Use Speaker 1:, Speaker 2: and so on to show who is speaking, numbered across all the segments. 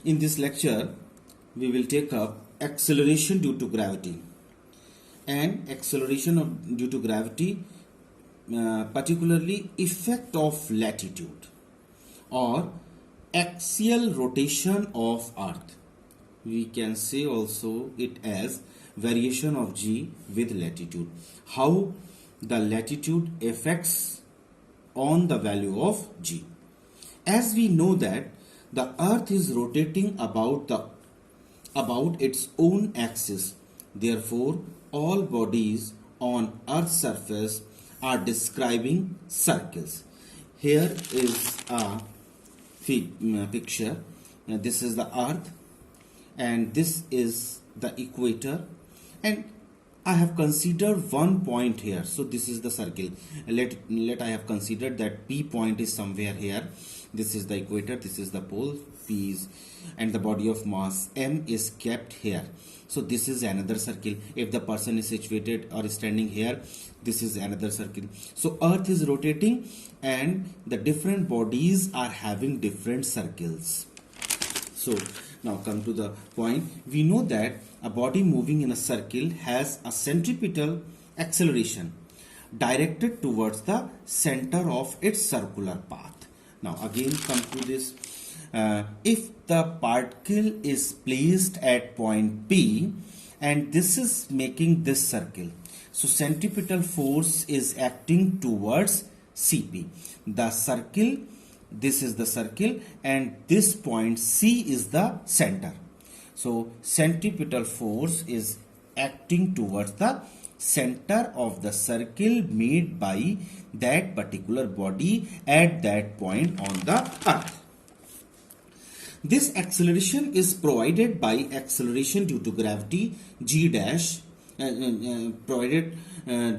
Speaker 1: In this lecture, we will take up acceleration due to gravity. And acceleration due to gravity, particularly effect of latitude or axial rotation of Earth. We can say also it as variation of g with latitude. How the latitude affects on the value of g. As we know that the Earth is rotating about its own axis, therefore all bodies on Earth's surface are describing circles. Here is a picture. This is the Earth and this is the equator, and I have considered one point here. So this is the circle. Let I have considered that P point is somewhere here. This is the equator, this is the pole, P is, and the body of mass M is kept here. So this is another circle. If the person is situated or standing here, this is another circle. So Earth is rotating and the different bodies are having different circles. So now come to the point. We know that a body moving in a circle has a centripetal acceleration directed towards the center of its circular path. Now again come to this. If the particle is placed at point P and this is making this circle, so centripetal force is acting towards CP. The circle, this is the circle, and this point C is the center. So centripetal force is acting towards the center of the circle made by that particular body at that point on the Earth. This acceleration is provided by acceleration due to gravity G dash, provided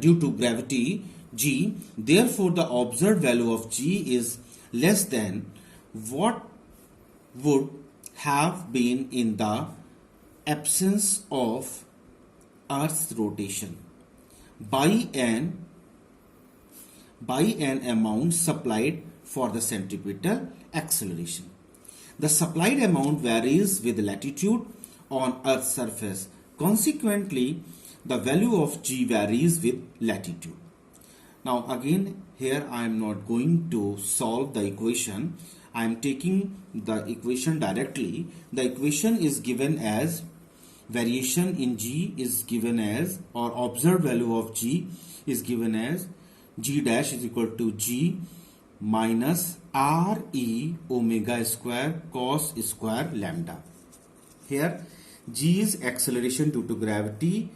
Speaker 1: due to gravity G. Therefore, the observed value of G is less than what would have been in the absence of Earth's rotation by an amount supplied for the centripetal acceleration. The supplied amount varies with latitude on Earth's surface. Consequently, the value of g varies with latitude. Now again, here I am not going to solve the equation. I am taking the equation directly. The equation is given as variation in g is given as, or observed value of g is given as g dash is equal to g minus r e omega square cos square lambda. Here g is acceleration due to gravity,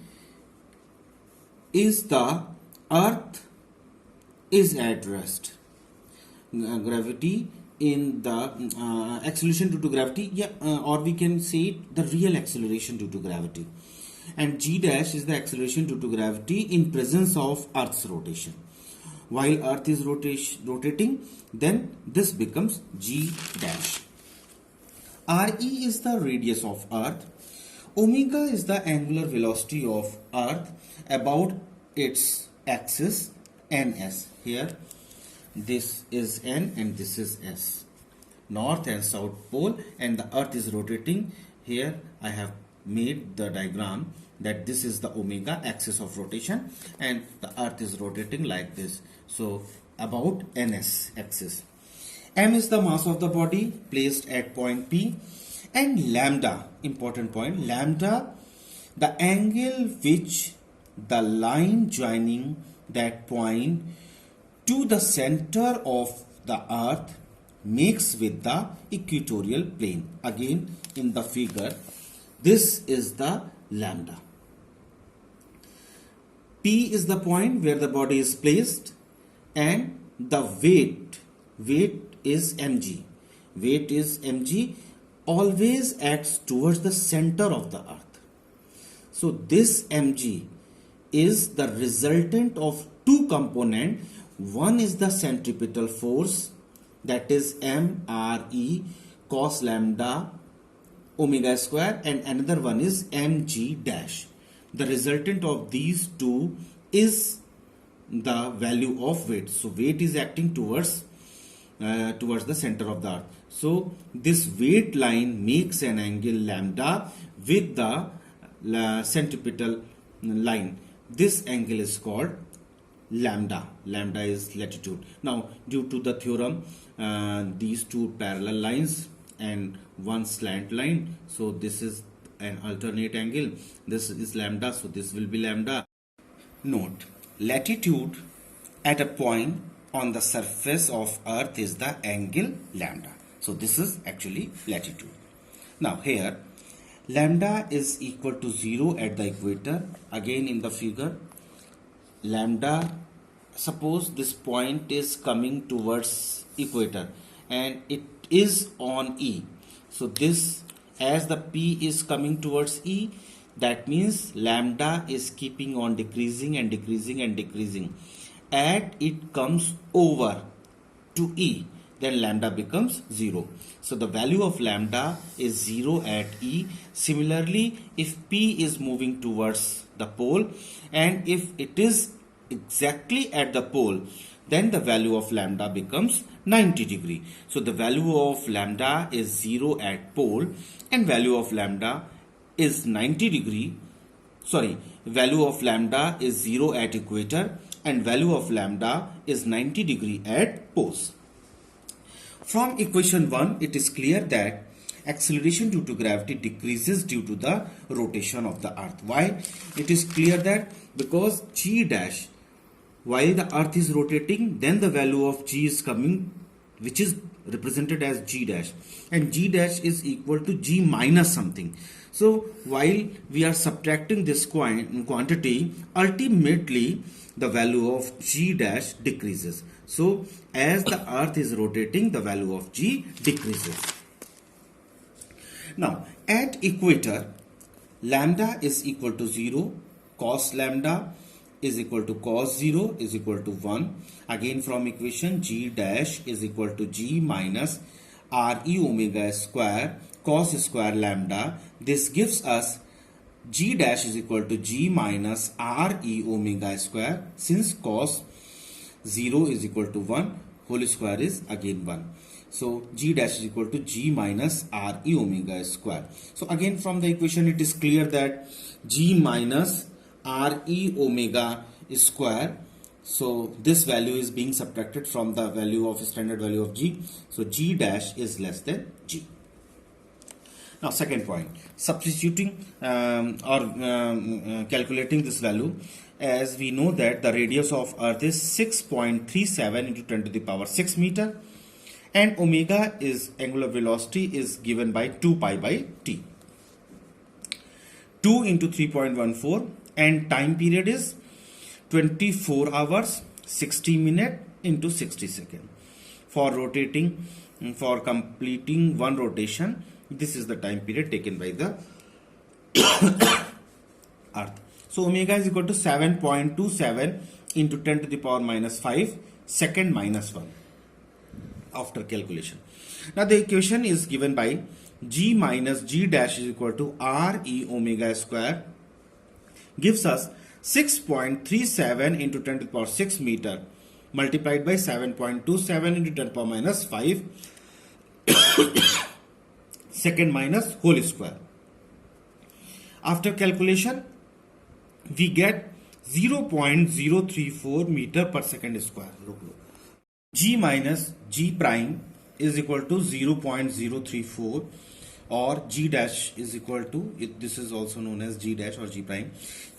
Speaker 1: is the Earth is at rest. Gravity in the acceleration due to gravity, or we can say the real acceleration due to gravity, and g dash is the acceleration due to gravity in presence of Earth's rotation. While Earth is rotating, then this becomes g dash. Re is the radius of Earth. Omega is the angular velocity of Earth about its axis ns. Here this is n and this is s. North and south pole, and the Earth is rotating. Here I have made the diagram that this is the omega axis of rotation and the Earth is rotating like this. So about ns axis. M is the mass of the body placed at point P, and lambda, important point, lambda, the angle which the line joining that point to the center of the Earth makes with the equatorial plane. Again in the figure, this is the lambda. P is the point where the body is placed, and the weight is mg. Weight is mg, always acts towards the center of the Earth. So this mg is the resultant of two components. One is the centripetal force, that is mre cos lambda omega square, and another one is mg dash. The resultant of these two is the value of weight. So weight is acting towards towards the center of the earth. So this weight line makes an angle lambda with the centripetal line. This angle is called lambda. Lambda is latitude. Now due to the theorem, these two parallel lines and one slant line, so this is an alternate angle. This is lambda, so this will be lambda. Note, latitude at a point on the surface of earth is the angle lambda. So this is actually latitude. Now here lambda is equal to 0 at the equator. Again in the figure, lambda, suppose this point is coming towards equator and it is on E. So this, as the P is coming towards E, that means lambda is keeping on decreasing and decreasing and decreasing. At it comes over to E, then lambda becomes 0. So the value of lambda is 0 at E. Similarly, if P is moving towards the pole and if it is exactly at the pole, then the value of lambda becomes 90 degree. So the value of lambda is 0 at pole and value of lambda is 90 degree. Sorry, value of lambda is 0 at equator and value of lambda is 90 degree at poles. From equation 1, it is clear that acceleration due to gravity decreases due to the rotation of the earth. Why? It is clear that because g dash, while the earth is rotating, then the value of g is coming, which is represented as g dash, and g dash is equal to g minus something. So while we are subtracting this quantity, ultimately the value of g dash decreases. So as the earth is rotating, the value of g decreases. Now at equator, lambda is equal to 0, cos lambda is equal to cos 0 is equal to 1. Again from equation, g dash is equal to g minus re omega square cos square lambda. This gives us g dash is equal to g minus re omega square. Since cos 0 is equal to 1, whole square is again 1. So g dash is equal to g minus re omega square. So again from the equation, it is clear that g minus re omega square, so this value is being subtracted from the value of standard value of g. So g dash is less than g. Now second point, substituting calculating this value, as we know that the radius of earth is 6.37 into 10 to the power 6 meter and omega is angular velocity is given by 2 pi by t. 2 into 3.14 and time period is 24 hours 60 minutes into 60 seconds. For rotating, for completing one rotation, this is the time period taken by the earth. So omega is equal to 7.27 into 10 to the power minus 5 second minus 1 after calculation. Now the equation is given by g minus g dash is equal to re omega square, gives us 6.37 into 10 to the power 6 meter multiplied by 7.27 into 10 to the power minus 5 second minus whole square. After calculation, we get 0.034 meter per second square. G minus g prime is equal to 0.034 or g dash is equal to, this is also known as g dash or g prime,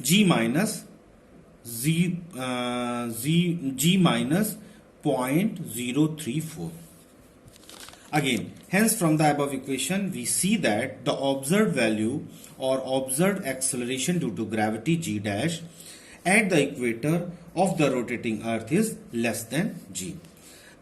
Speaker 1: g minus g minus 0.034. Again, hence from the above equation, we see that the observed value or observed acceleration due to gravity g dash at the equator of the rotating earth is less than g.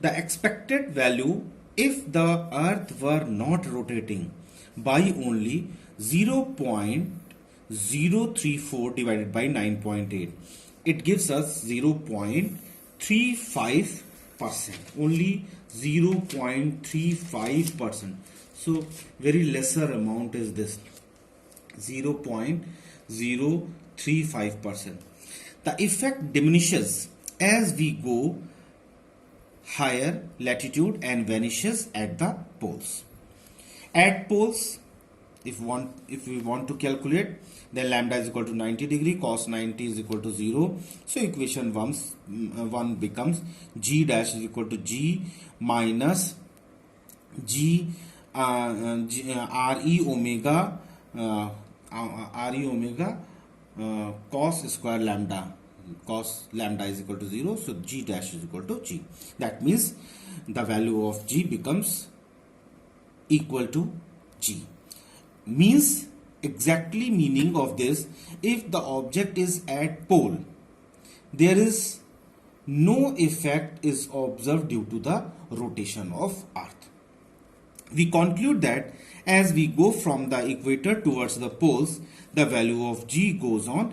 Speaker 1: The expected value if the earth were not rotating by only 0.034 divided by 9.8, it gives us 0.35%, only 0.35%. So very lesser amount is this, 0.035%. The effect diminishes as we go higher latitude and vanishes at the poles. At poles, if we want to calculate, then lambda is equal to 90 degree, cos 90 is equal to 0. So equation 1 becomes g dash is equal to g minus re omega cos square lambda. Cos lambda is equal to 0, so g dash is equal to g. That means the value of g becomes equal to g. Means exactly meaning of this, if the object is at pole, there is no effect is observed due to the rotation of earth. We conclude that as we go from the equator towards the poles, the value of g goes on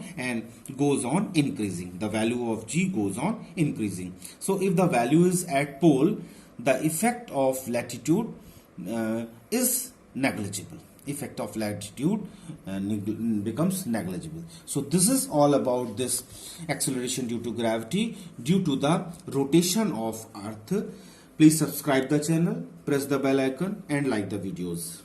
Speaker 1: increasing. The value of g goes on increasing. So if the value is at pole, the effect of latitude is negligible. Effect of latitude becomes negligible. So this is all about this acceleration due to gravity due to the rotation of earth. Please subscribe the channel, press the bell icon and like the videos.